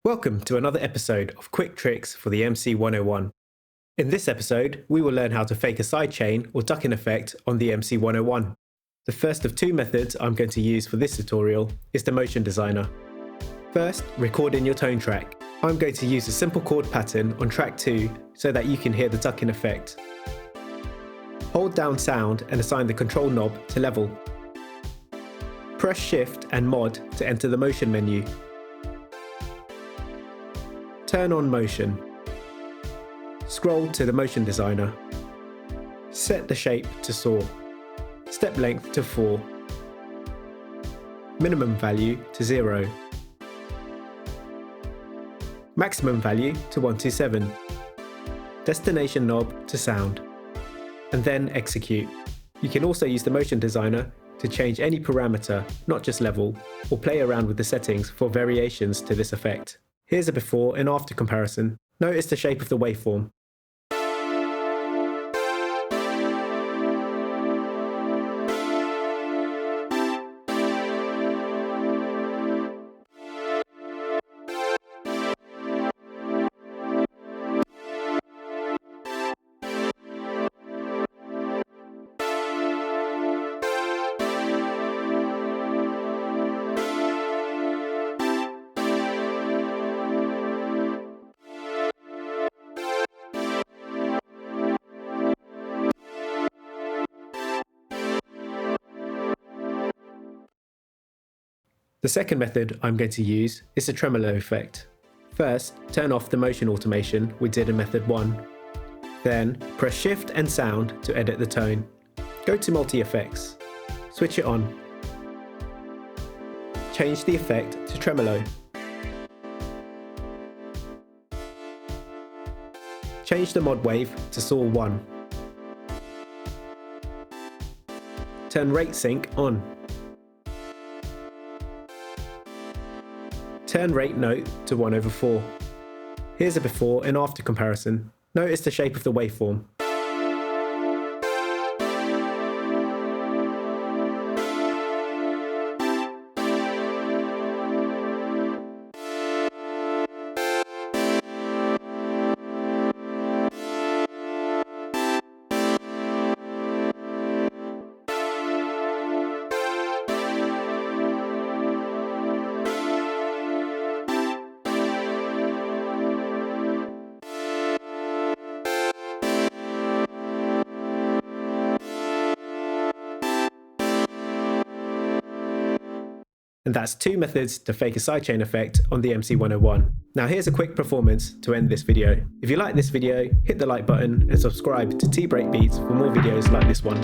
Welcome to another episode of Quick Tricks for the MC-101. In this episode, we will learn how to fake a sidechain or ducking effect on the MC-101. The first of two methods I'm going to use for this tutorial is the motion designer. First, record in your tone track. I'm going to use a simple chord pattern on track 2 so that you can hear the ducking effect. Hold down sound and assign the control knob to level. Press Shift and Mod to enter the motion menu. Turn on motion. Scroll to the motion designer. Set the shape to saw. Step length to 4. Minimum value to 0. Maximum value to 127. Destination knob to sound. And then execute. You can also use the motion designer to change any parameter, not just level, or play around with the settings for variations to this effect. Here's a before and after comparison. Notice the shape of the waveform. The second method I'm going to use is the tremolo effect. First, turn off the motion automation we did in method 1. Then, press Shift and Sound to edit the tone. Go to Multi-Effects. Switch it on. Change the effect to tremolo. Change the mod wave to saw 1. Turn rate sync on. Turn rate note to 1/4. Here's a before and after comparison. Notice the shape of the waveform. And that's two methods to fake a sidechain effect on the MC-101. Now here's a quick performance to end this video. If you like this video, hit the like button and subscribe to T-Break Beats for more videos like this one.